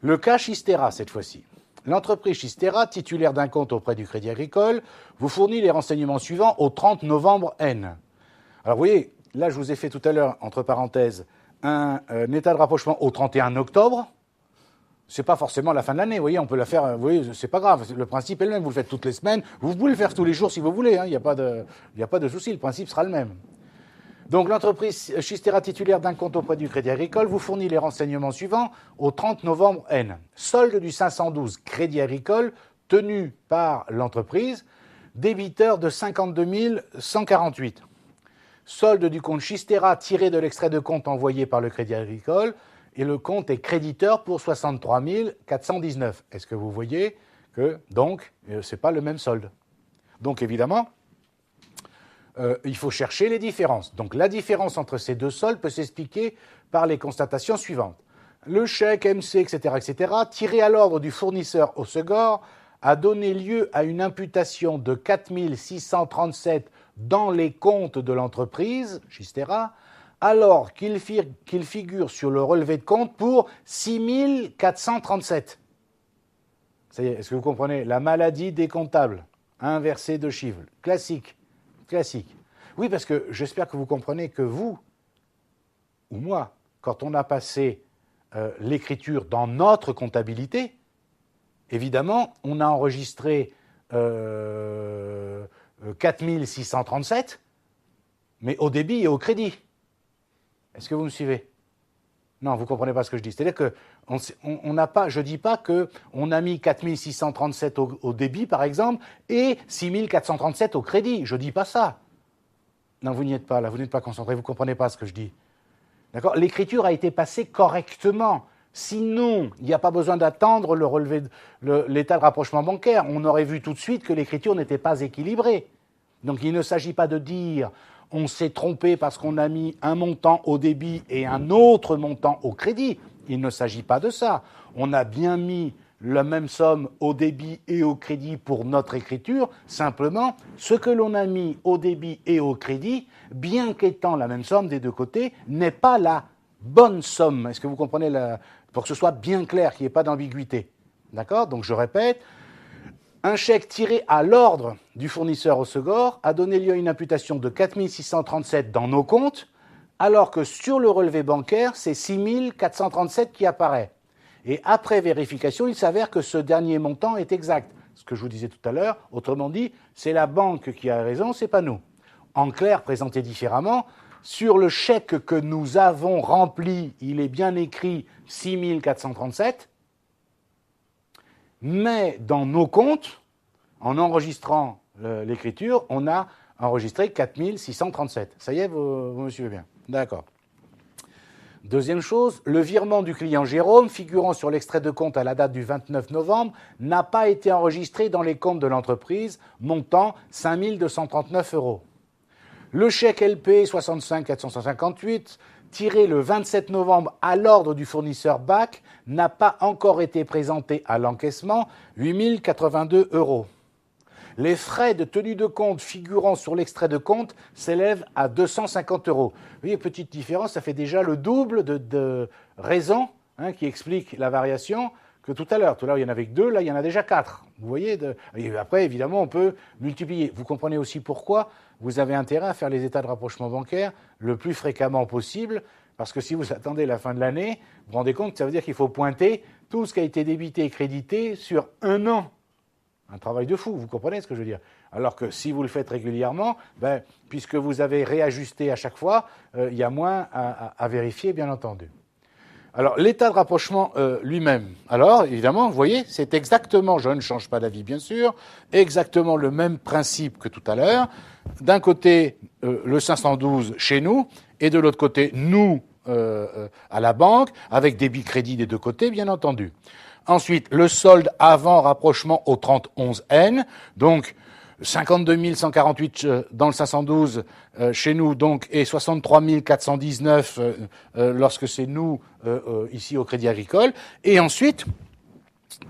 Le cas Chistera, cette fois-ci. L'entreprise Chistera, titulaire d'un compte auprès du Crédit Agricole, vous fournit les renseignements suivants au 30 novembre N. Alors, vous voyez, là, je vous ai fait tout à l'heure, entre parenthèses, un état de rapprochement au 31 octobre. C'est pas forcément la fin de l'année, vous voyez, on peut la faire, vous voyez, c'est pas grave, le principe est le même, vous le faites toutes les semaines, vous pouvez le faire tous les jours si vous voulez, il n'y a pas de souci, le principe sera le même. Donc l'entreprise Chistera titulaire d'un compte auprès du Crédit Agricole vous fournit les renseignements suivants au 30 novembre N. Solde du 512 Crédit Agricole tenu par l'entreprise, débiteur de 52 148. Solde du compte Chistera tiré de l'extrait de compte envoyé par le Crédit Agricole, et le compte est créditeur pour 63 419. Est-ce que vous voyez que, donc, ce n'est pas le même solde? Donc, évidemment, il faut chercher les différences. Donc, la différence entre ces deux soldes peut s'expliquer par les constatations suivantes. Le chèque MC, etc., tiré à l'ordre du fournisseur au Segor, a donné lieu à une imputation de 4 637 dans les comptes de l'entreprise, Chistera, alors qu'il figure sur le relevé de compte pour 6 437. Ça y est, est-ce que vous comprenez? La maladie des comptables, inversée de chiffres, classique. Oui, parce que j'espère que vous comprenez que vous, ou moi, quand on a passé l'écriture dans notre comptabilité, évidemment, on a enregistré 4 637, mais au débit et au crédit. Est-ce que vous me suivez? Non, vous ne comprenez pas ce que je dis. C'est-à-dire que on n'a pas, je ne dis pas qu'on a mis 4 637 au débit, par exemple, et 6 437 au crédit. Je ne dis pas ça. Non, vous n'y êtes pas, là, vous n'êtes pas concentré, vous ne comprenez pas ce que je dis. D'accord? L'écriture a été passée correctement. Sinon, il n'y a pas besoin d'attendre le relevé, l'état de rapprochement bancaire. On aurait vu tout de suite que l'écriture n'était pas équilibrée. Donc il ne s'agit pas de dire on s'est trompé parce qu'on a mis un montant au débit et un autre montant au crédit. Il ne s'agit pas de ça. On a bien mis la même somme au débit et au crédit pour notre écriture. Simplement, ce que l'on a mis au débit et au crédit, bien qu'étant la même somme des deux côtés, n'est pas la bonne somme. Est-ce que vous comprenez pour que ce soit bien clair, qu'il n'y ait pas d'ambiguïté. D'accord? Donc je répète. Un chèque tiré à l'ordre du fournisseur au Segor a donné lieu à une imputation de 4 637 dans nos comptes, alors que sur le relevé bancaire, c'est 6 437 qui apparaît. Et après vérification, il s'avère que ce dernier montant est exact. Ce que je vous disais tout à l'heure, autrement dit, c'est la banque qui a raison, c'est pas nous. En clair, présenté différemment, sur le chèque que nous avons rempli, il est bien écrit 6 437, mais dans nos comptes, en enregistrant l'écriture, on a enregistré 4 637. Ça y est, vous me suivez bien? D'accord. Deuxième chose, le virement du client Jérôme, figurant sur l'extrait de compte à la date du 29 novembre, n'a pas été enregistré dans les comptes de l'entreprise, montant 5 239 €. Le chèque LP 65 458, tiré le 27 novembre à l'ordre du fournisseur BAC, n'a pas encore été présenté à l'encaissement, 8 082 €. Les frais de tenue de compte figurant sur l'extrait de compte s'élèvent à 250 €. Vous voyez, petite différence, ça fait déjà le double de raisons qui expliquent la variation que tout à l'heure. Tout à l'heure, il y en avait que 2, là, il y en a déjà 4. Vous voyez, et après, évidemment, on peut multiplier. Vous comprenez aussi pourquoi vous avez intérêt à faire les états de rapprochement bancaire le plus fréquemment possible, parce que si vous attendez la fin de l'année, vous vous rendez compte que ça veut dire qu'il faut pointer tout ce qui a été débité et crédité sur un an. Un travail de fou, vous comprenez ce que je veux dire? Alors que si vous le faites régulièrement, puisque vous avez réajusté à chaque fois, il y a moins à vérifier, bien entendu. Alors, l'état de rapprochement lui-même, alors, évidemment, vous voyez, c'est exactement, je ne change pas d'avis, bien sûr, exactement le même principe que tout à l'heure. D'un côté, le 512 chez nous, et de l'autre côté, nous, à la banque, avec débit-crédit des deux côtés, bien entendu. Ensuite, le solde avant rapprochement au 30/11/N, donc 52 148 dans le 512 chez nous, donc, et 63 419 lorsque c'est nous ici au Crédit Agricole. Et ensuite,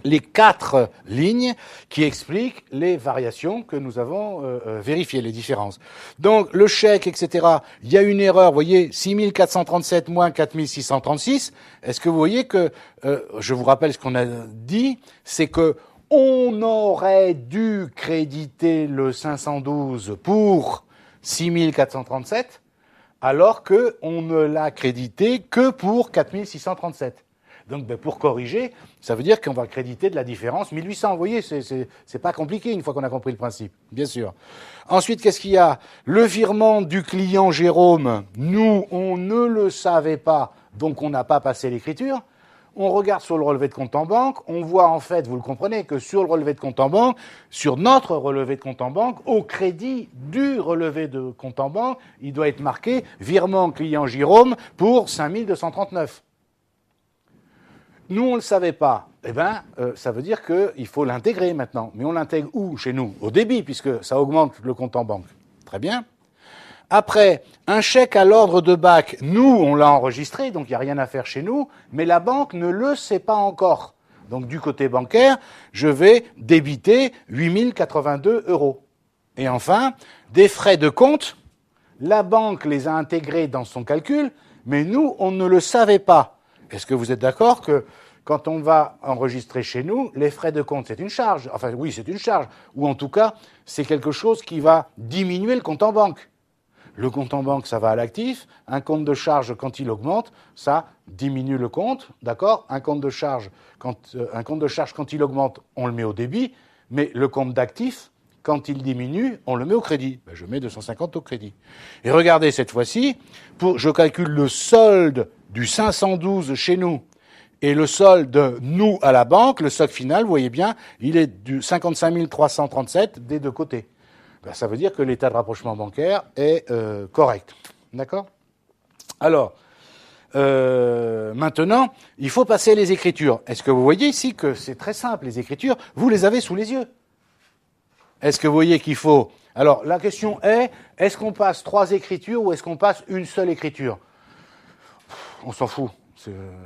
les 4 lignes qui expliquent les variations que nous avons vérifiées, les différences. Donc, le chèque, etc., il y a une erreur, vous voyez, 6437 moins 4636. Est-ce que vous voyez que, je vous rappelle ce qu'on a dit, c'est que on aurait dû créditer le 512 pour 6437, alors qu'on ne l'a crédité que pour 4637. Donc, pour corriger, ça veut dire qu'on va créditer de la différence 1800. Vous voyez, c'est pas compliqué une fois qu'on a compris le principe, bien sûr. Ensuite, qu'est-ce qu'il y a? Le virement du client Jérôme, nous, on ne le savait pas, donc on n'a pas passé l'écriture. On regarde sur le relevé de compte en banque, on voit en fait, vous le comprenez, que sur le relevé de compte en banque, sur notre relevé de compte en banque, au crédit du relevé de compte en banque, il doit être marqué virement client Jérôme pour 5239. Nous, on ne le savait pas. Eh bien, ça veut dire qu'il faut l'intégrer maintenant. Mais on l'intègre où chez nous? Au débit, puisque ça augmente le compte en banque. Très bien. Après, un chèque à l'ordre de BAC, nous, on l'a enregistré, donc il n'y a rien à faire chez nous, mais la banque ne le sait pas encore. Donc du côté bancaire, je vais débiter 8 082 €. Et enfin, des frais de compte, la banque les a intégrés dans son calcul, mais nous, on ne le savait pas. Est-ce que vous êtes d'accord que quand on va enregistrer chez nous, les frais de compte, c'est une charge? Enfin, oui, c'est une charge. Ou en tout cas, c'est quelque chose qui va diminuer le compte en banque. Le compte en banque, ça va à l'actif. Un compte de charge, quand il augmente, ça diminue le compte. D'accord? Un compte de charge, quand il augmente, on le met au débit. Mais le compte d'actif, quand il diminue, on le met au crédit. Ben, je mets 250 au crédit. Et regardez, cette fois-ci, je calcule le solde du 512 chez nous et le solde nous à la banque, le solde final, vous voyez bien, il est du 55 337 des deux côtés. Ben, ça veut dire que l'état de rapprochement bancaire est correct. D'accord? Alors, maintenant, il faut passer les écritures. Est-ce que vous voyez ici que c'est très simple, les écritures, vous les avez sous les yeux? Est-ce que vous voyez qu'il faut... Alors, la question est-ce qu'on passe 3 écritures ou est-ce qu'on passe une seule écriture? On s'en fout.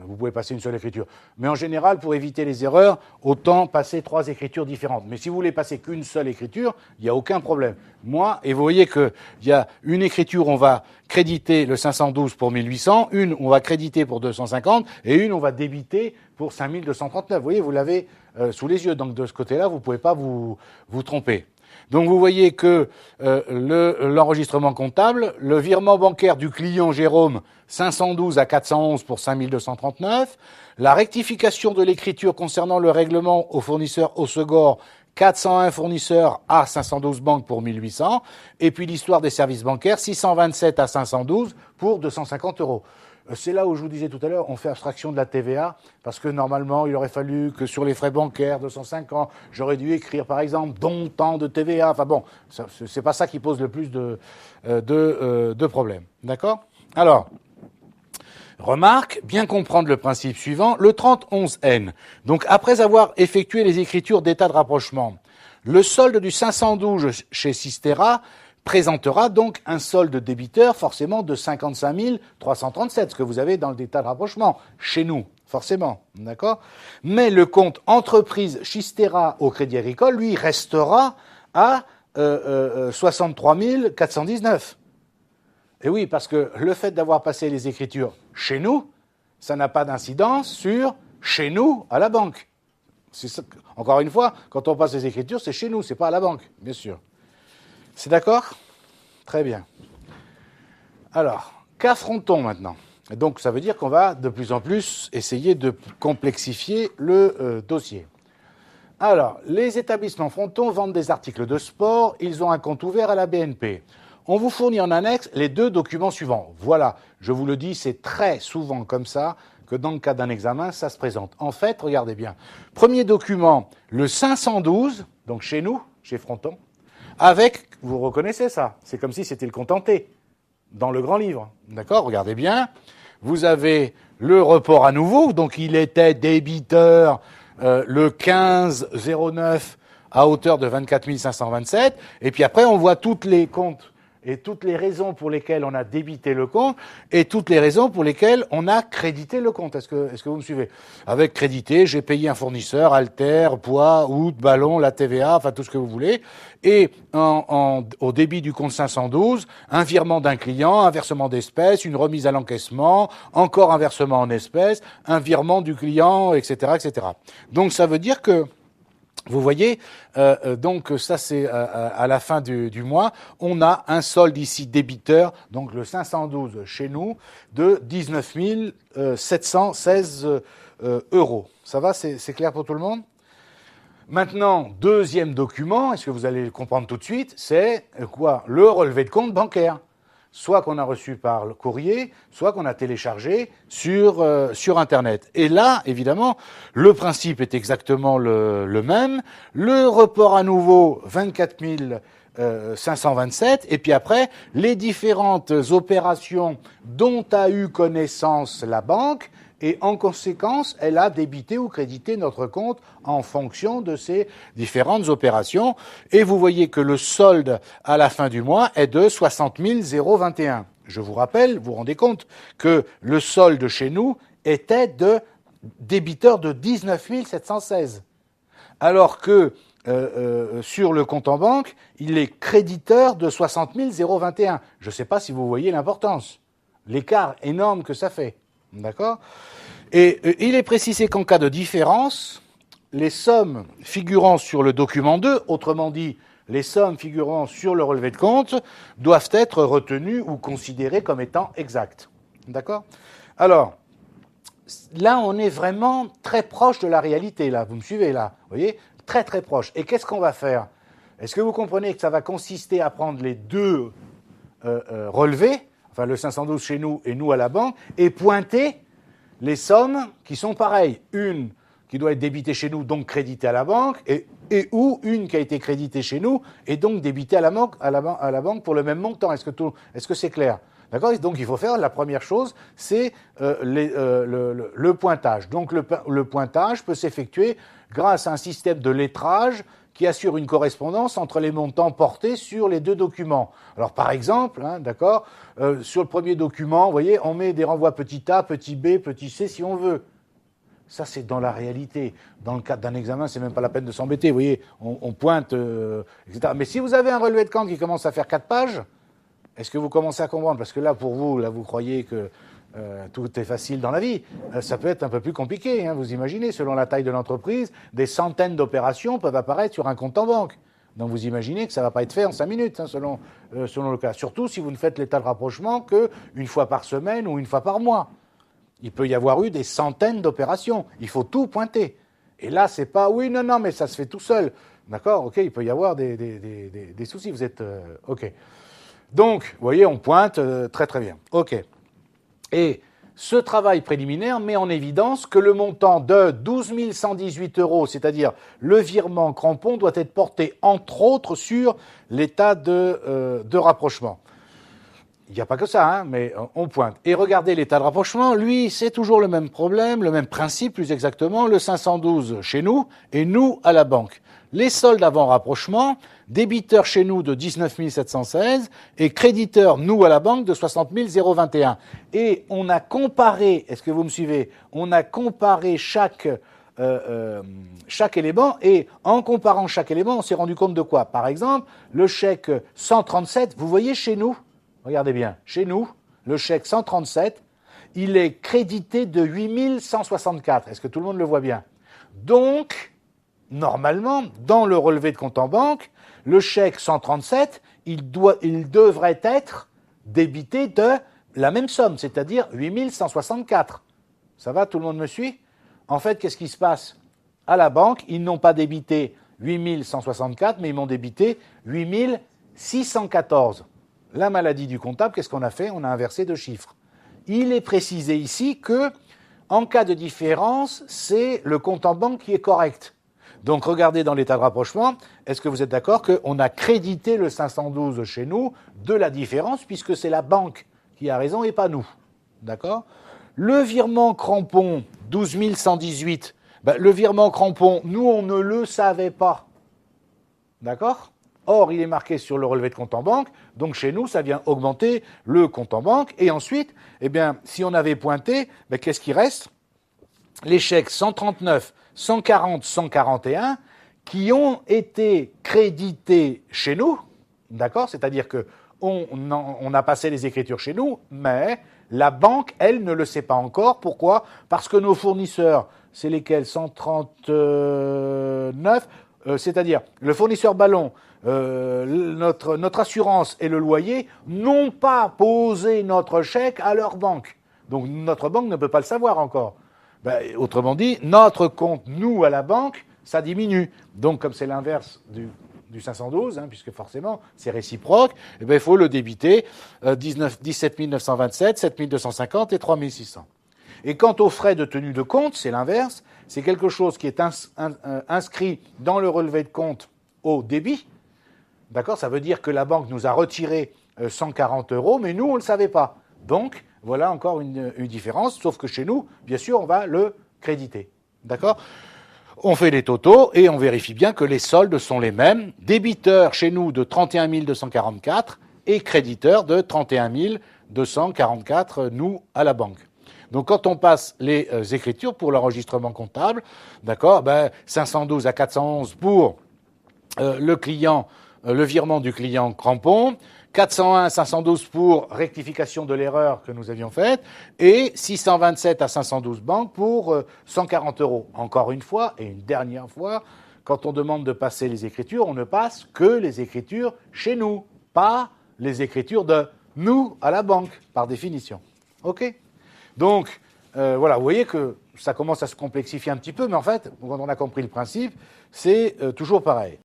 Vous pouvez passer une seule écriture. Mais en général, pour éviter les erreurs, autant passer 3 écritures différentes. Mais si vous voulez passer qu'une seule écriture, il n'y a aucun problème. Moi, et vous voyez qu'il y a une écriture, on va créditer le 512 pour 1800, une, on va créditer pour 250, et une, on va débiter pour 5239. Vous voyez, vous l'avez sous les yeux. Donc de ce côté-là, vous ne pouvez pas vous tromper. Donc vous voyez que l'enregistrement comptable, le virement bancaire du client Jérôme, 512 à 411 pour 5239, la rectification de l'écriture concernant le règlement au fournisseur Osegor, 401 fournisseurs à 512 banques pour 1800, et puis l'histoire des services bancaires, 627 à 512 pour 250 €. C'est là où je vous disais tout à l'heure, on fait abstraction de la TVA, parce que normalement, il aurait fallu que sur les frais bancaires de 105 ans, j'aurais dû écrire, par exemple, dont tant de TVA. Enfin bon, c'est pas ça qui pose le plus de problèmes. D'accord? Alors, remarque, bien comprendre le principe suivant, le 3011N. Donc, après avoir effectué les écritures d'état de rapprochement, le solde du 512 chez Sistera présentera donc un solde débiteur forcément de 55 337, ce que vous avez dans le état de rapprochement, chez nous, forcément, d'accord? Mais le compte entreprise Sistera au Crédit Agricole, lui, restera à 63 419. Et oui, parce que le fait d'avoir passé les écritures chez nous, ça n'a pas d'incidence sur chez nous à la banque. Encore une fois, quand on passe les écritures, c'est chez nous, c'est pas à la banque, bien sûr. C'est d'accord? Très bien. Alors, qu'affronte-t-on maintenant? Donc, ça veut dire qu'on va de plus en plus essayer de complexifier le dossier. Alors, les établissements frontons vendent des articles de sport. Ils ont un compte ouvert à la BNP. On vous fournit en annexe les 2 documents suivants. Voilà, je vous le dis, c'est très souvent comme ça que dans le cas d'un examen, ça se présente. En fait, regardez bien. Premier document, le 512, donc chez nous, chez Fronton, avec, vous reconnaissez ça, c'est comme si c'était le compte en T, dans le grand livre. D'accord? Regardez bien. Vous avez le report à nouveau, donc il était débiteur le 15/09 à hauteur de 24 527, et puis après on voit tous les comptes et toutes les raisons pour lesquelles on a débité le compte et toutes les raisons pour lesquelles on a crédité le compte. Est-ce que vous me suivez? Avec crédité, j'ai payé un fournisseur, Alter, Poids, Out, Ballon, la TVA, enfin tout ce que vous voulez. Et au débit du compte 512, un virement d'un client, un versement d'espèces, une remise à l'encaissement, encore un versement en espèces, un virement du client, etc., etc. Donc ça veut dire que vous voyez, donc ça c'est à la fin du mois, on a un solde ici débiteur, donc le 512 chez nous, de 19 716 euros. Ça va, c'est clair pour tout le monde? Maintenant, deuxième document, est-ce que vous allez le comprendre tout de suite, c'est quoi? Le relevé de compte bancaire. Soit qu'on a reçu par le courrier, soit qu'on a téléchargé sur Internet. Et là, évidemment, le principe est exactement le même. Le report à nouveau, 24 527, et puis après, les différentes opérations dont a eu connaissance la banque, et en conséquence, elle a débité ou crédité notre compte en fonction de ces différentes opérations. Et vous voyez que le solde à la fin du mois est de 60 021. Je vous rappelle, vous vous rendez compte que le solde chez nous était de débiteur de 19 716. Alors que sur le compte en banque, il est créditeur de 60 021. Je ne sais pas si vous voyez l'importance, l'écart énorme que ça fait. D'accord? Et il est précisé qu'en cas de différence, les sommes figurant sur le document 2, autrement dit, les sommes figurant sur le relevé de compte, doivent être retenues ou considérées comme étant exactes. D'accord? Alors, là, on est vraiment très proche de la réalité, là. Vous me suivez, là? Vous voyez? Très, très proche. Et qu'est-ce qu'on va faire? Est-ce que vous comprenez que ça va consister à prendre les deux relevés, enfin le 512 chez nous et nous à la banque, et pointer les sommes qui sont pareilles. Une qui doit être débitée chez nous, donc créditée à la banque, et ou une qui a été créditée chez nous, et donc débitée à la banque pour le même montant. Est-ce que c'est clair? D'accord? Donc il faut faire, la première chose, c'est le pointage. Donc le pointage peut s'effectuer grâce à un système de lettrage qui assure une correspondance entre les montants portés sur les deux documents. Alors par exemple, d'accord, sur le premier document, vous voyez, on met des renvois petit a, petit b, petit c si on veut. Ça, c'est dans la réalité. Dans le cadre d'un examen, c'est même pas la peine de s'embêter. Vous voyez, on pointe, etc. Mais si vous avez un relevé de compte qui commence à faire 4 pages, est-ce que vous commencez à comprendre? Parce que là, pour vous, là, vous croyez que tout est facile dans la vie. Ça peut être un peu plus compliqué. Vous imaginez, selon la taille de l'entreprise, des centaines d'opérations peuvent apparaître sur un compte en banque. Donc vous imaginez que ça ne va pas être fait en 5 minutes, selon le cas. Surtout si vous ne faites l'état de rapprochement qu'une fois par semaine ou une fois par mois. Il peut y avoir eu des centaines d'opérations. Il faut tout pointer. Et là, c'est pas, oui, non, mais ça se fait tout seul. D'accord? OK, il peut y avoir des soucis. Vous êtes... OK. Donc, vous voyez, on pointe très très bien. OK. Et ce travail préliminaire met en évidence que le montant de 12 118 euros, c'est-à-dire le virement crampon, doit être porté entre autres sur l'état de rapprochement. Il n'y a pas que ça, mais on pointe. Et regardez l'état de rapprochement, lui, c'est toujours le même problème, le même principe plus exactement, le 512 chez nous et nous à la banque. Les soldes avant rapprochement, débiteur chez nous de 19 716 et créditeur, nous à la banque, de 60 021. Et on a comparé, est-ce que vous me suivez? On a comparé chaque élément, et en comparant chaque élément, on s'est rendu compte de quoi? Par exemple, le chèque 137, vous voyez chez nous, regardez bien, chez nous, le chèque 137, il est crédité de 8 164. Est-ce que tout le monde le voit bien? Donc, normalement, dans le relevé de compte en banque, le chèque 137, il devrait être débité de la même somme, c'est-à-dire 8 164. Ça va, tout le monde me suit? En fait, qu'est-ce qui se passe? À la banque, ils n'ont pas débité 8 164, mais ils m'ont débité 8 614. La maladie du comptable, qu'est-ce qu'on a fait? On a inversé deux chiffres. Il est précisé ici que, en cas de différence, c'est le compte en banque qui est correct. Donc regardez dans l'état de rapprochement, est-ce que vous êtes d'accord qu'on a crédité le 512 chez nous de la différence, puisque c'est la banque qui a raison et pas nous. D'accord? Le virement crampon 12 118, le virement crampon, nous on ne le savait pas. D'accord? Or, il est marqué sur le relevé de compte en banque, donc chez nous, ça vient augmenter le compte en banque. Et ensuite, eh bien, si on avait pointé, ben, qu'est-ce qui reste? Les chèques 139, 140, 141 qui ont été crédités chez nous, d'accord? C'est-à-dire que on a passé les écritures chez nous, mais la banque, elle, ne le sait pas encore. Pourquoi? Parce que nos fournisseurs, c'est lesquels? 139, c'est-à-dire le fournisseur ballon, notre assurance et le loyer n'ont pas posé notre chèque à leur banque. Donc notre banque ne peut pas le savoir encore. Ben, autrement dit, notre compte, nous, à la banque, ça diminue. Donc comme c'est l'inverse du 512, puisque forcément c'est réciproque, eh bien, il faut le débiter 17 927, 7 250 et 3 600. Et quant aux frais de tenue de compte, c'est l'inverse. C'est quelque chose qui est inscrit dans le relevé de compte au débit. D'accord? Ça veut dire que la banque nous a retiré 140 €, mais nous, on ne le savait pas. Donc, voilà encore une différence, sauf que chez nous, bien sûr, on va le créditer. D'accord? On fait les totaux et on vérifie bien que les soldes sont les mêmes. Débiteur chez nous de 31 244 et créditeur de 31 244, nous, à la banque. Donc quand on passe les écritures pour l'enregistrement comptable, d'accord, 512 à 411 pour le client, le virement du client Crampon, 401 à 512 pour rectification de l'erreur que nous avions faite, et 627 à 512 banques pour 140 €. Encore une fois, et une dernière fois, quand on demande de passer les écritures, on ne passe que les écritures chez nous, pas les écritures de nous à la banque, par définition. OK? Donc, voilà, vous voyez que ça commence à se complexifier un petit peu, mais en fait, quand on a compris le principe, c'est toujours pareil.